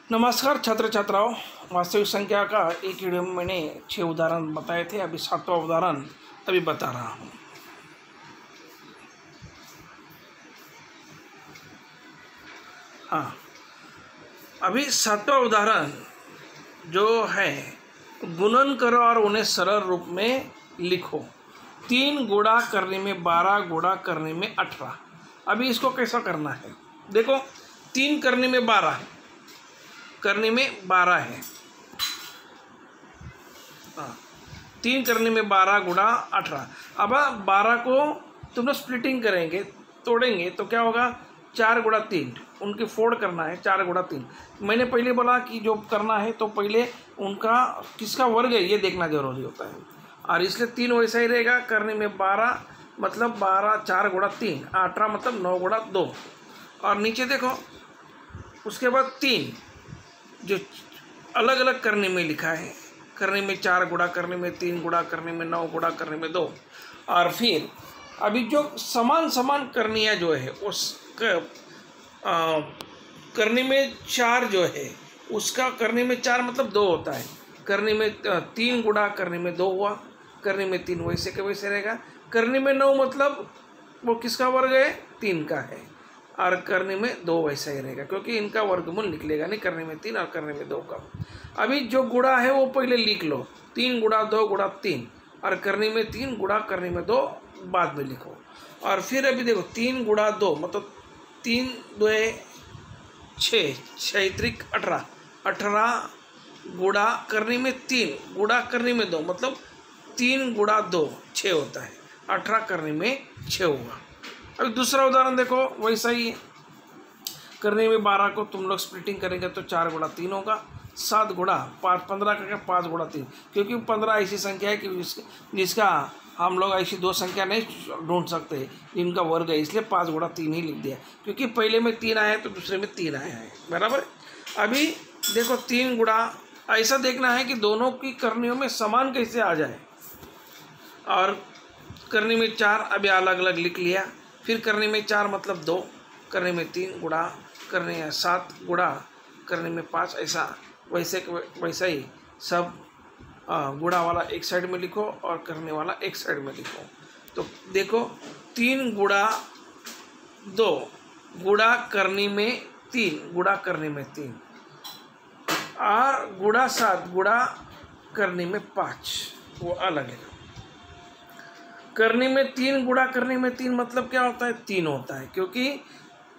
नमस्कार छात्र छात्राओं, वास्तविक संख्या का एक वीडियो में मैंने 6 उदाहरण बताए थे। अभी 7वां उदाहरण अभी बता रहा हूँ। हाँ, अभी 7वां उदाहरण जो है, गुणन करो और उन्हें सरल रूप में लिखो। 3 गुणा करने में 12, गुणा करने में 18। अभी इसको कैसा करना है, देखो 3 करने में 12 है। हाँ, 3 करने में 12 गुणा 18। अब 12 को तुम लोग स्प्लिटिंग करेंगे, तोड़ेंगे तो क्या होगा, 4 गुणा 3, उनकी फोड़ करना है। 4 गुणा 3 मैंने पहले बोला कि जो करना है तो पहले उनका किसका वर्ग है ये देखना जरूरी होता है, और इसलिए 3 वैसा ही रहेगा। करने में 12 मतलब 12, 4 गुणा 3, 18 मतलब 9 गुणा 2। और नीचे देखो, उसके बाद 3 जो अलग अलग करने में लिखा है, करने में 4 गुणा, करने में 3 गुणा, करने में 9 गुणा, करने में 2। और फिर अभी जो समान करनियाँ जो है उस करने में 4 जो है उसका करने में 4 मतलब 2 होता है। करने में 3 गुणा करने में 2 हुआ, करने में 3 वैसे के वैसे रहेगा। करने में 9 मतलब वो किसका वर्ग है, 3 का है। और करने में 2 वैसा ही रहेगा, क्योंकि इनका वर्गमूल निकलेगा नहीं, करने में 3 और करने में 2 का। अभी जो गुणा है वो पहले लिख लो, 3 गुणा 2 गुणा 3, और करने में 3 गुणा करने में 2 बाद में लिखो। और फिर अभी देखो 3 गुणा 2 मतलब 3 2 6, 6 त्रिक 18, 18 गुणा करने में 3 गुणा करने में 2 मतलब 3 गुणा 2 6 होता है, 18 करने में 6 हुआ। अभी दूसरा उदाहरण देखो, वैसा ही है। करने में 12 को तुम लोग स्प्लिटिंग करेंगे तो 4 गुणा 3 होगा, 7 गुणा 5, 15 का 5 गुणा 3, क्योंकि 15 ऐसी संख्या है कि जिसका हम लोग ऐसी 2 संख्या नहीं ढूंढ सकते जिनका वर्ग है, इसलिए 5 गुणा 3 ही लिख दिया, क्योंकि पहले में 3 आया है तो दूसरे में 3 आया है, बराबर। अभी देखो 3 गुणा, ऐसा देखना है कि दोनों की करनियों में समान कैसे आ जाए। और करने में 4 अभी अलग अलग लिख लिया। फिर करने में 4 मतलब 2, करने में 3 गुणा, करने में 7 गुणा, करने में 5, ऐसा वैसा ही सब गुणा वाला एक साइड में लिखो और करने वाला एक साइड में लिखो। तो देखो 3 गुणा 2 गुणा करने में 3 गुणा करने में 3, और गुणा 7 गुणा करने में 5, वो अलग है। करने में 3 गुणा करने में 3 मतलब क्या होता है, 3 होता है, क्योंकि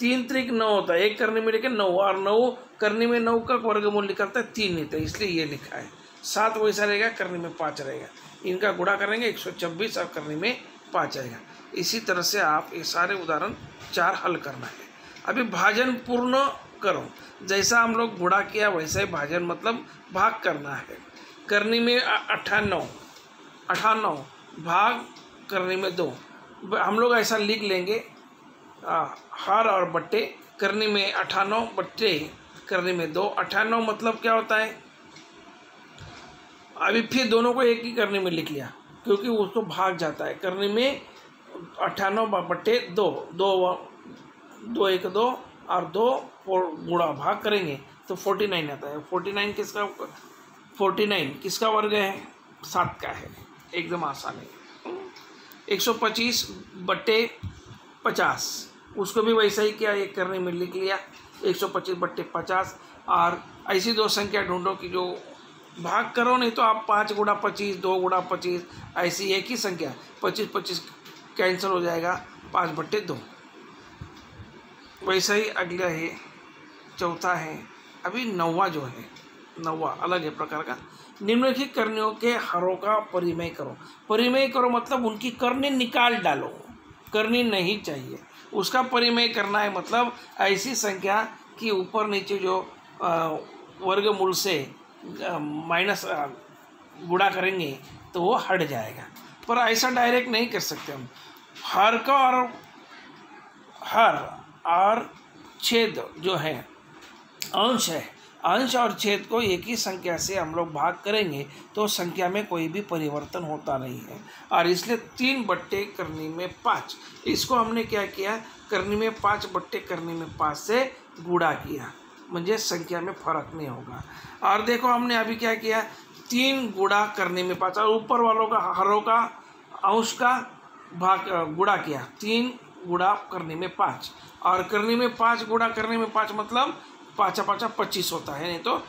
3 त्रिक 9 होता है, एक करने में लेके 9, और 9 करने में 9 का वर्गमूल निकलता है 3 नहीं, तो इसलिए ये लिखा है। 7 वैसा रहेगा, करने में 5 रहेगा, इनका गुणा करेंगे 126 और करने में 5 आएगा। इसी तरह से आप ये सारे उदाहरण 4 हल करना है। अभी भाजन पूर्ण करो, जैसा हम लोग गुणा किया वैसा ही भाजन मतलब भाग करना है। करने में 98 भाग करने में 2, हम लोग ऐसा लिख लेंगे, हर और बट्टे। करने में 98 बट्टे करने में 2, 98 मतलब क्या होता है। अभी फिर दोनों को एक ही करने में लिख लिया, क्योंकि उसको भाग जाता है। करने में 98 बट्टे 2, 2 1 2 और 2 गुणा भाग करेंगे तो 49 आता है। 49 किसका वर्ग है, 7 का है, एकदम आसान है। 125 बट्टे 50, उसको भी वैसा ही किया, एक करने में लिख लिया 125 बट्टे 50। और ऐसी 2 संख्या ढूंढो कि जो भाग करो, नहीं तो आप 5 गुणा 25, 2 गुणा 25, ऐसी एक ही संख्या 25 25 कैंसिल हो जाएगा, 5 बट्टे 2। वैसा ही अगला है, चौथा है। अभी 9वां जो है, 9वां अलग है प्रकार का। निम्नलिखित करनियों के हरों का परिमेय करो। परिमेय करो मतलब उनकी करनी निकाल डालो, करनी नहीं चाहिए, उसका परिमेय करना है। मतलब ऐसी संख्या कि ऊपर नीचे जो वर्गमूल से माइनस गुणा करेंगे तो वो हट जाएगा, पर ऐसा डायरेक्ट नहीं कर सकते हम। हर का और छेद जो है, अंश है, अंश और छेद को एक ही संख्या से हम लोग भाग करेंगे तो संख्या में कोई भी परिवर्तन होता नहीं है, और इसलिए 3 बट्टे करने में 5, इसको हमने क्या किया, करने में 5 बट्टे करने में 5 से गुणा किया। म्हणजे संख्या में फर्क नहीं होगा। और देखो हमने अभी क्या किया, 3 गुणा करने में 5 और ऊपर वालों का हरों का अंश का भाग गुणा किया, 3 गुणा करने में 5 और करने में 5 गुणा करने में 5 मतलब 5 5 25 होता है, नहीं तो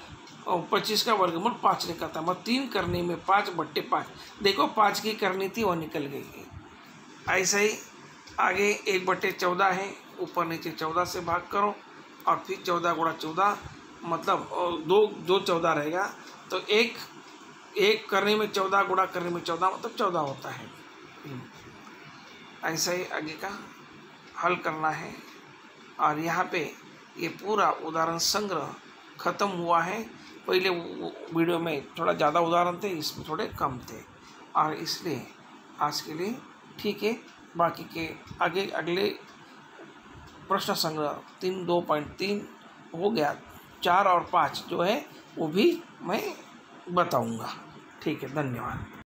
25 का वर्गमूल 5 निकलता है। मतलब 3 करने में 5/5। देखो 5 की करनी थी वो निकल गई। ऐसा ही आगे 1/14 है, ऊपर नीचे 14 से भाग करो और फिर 14 गुणा 14 मतलब 2 14 रहेगा, तो एक करने में 14 गुणा करने में 14 मतलब 14 होता है। ऐसा ही आगे का हल करना है। और यहाँ पे ये पूरा उदाहरण संग्रह खत्म हुआ है। पहले वीडियो में थोड़ा ज़्यादा उदाहरण थे, इसमें थोड़े कम थे, और इसलिए आज के लिए ठीक है। बाकी के आगे अगले प्रश्न संग्रह 2.3 हो गया, 4 और 5 जो है वो भी मैं बताऊंगा। ठीक है, धन्यवाद।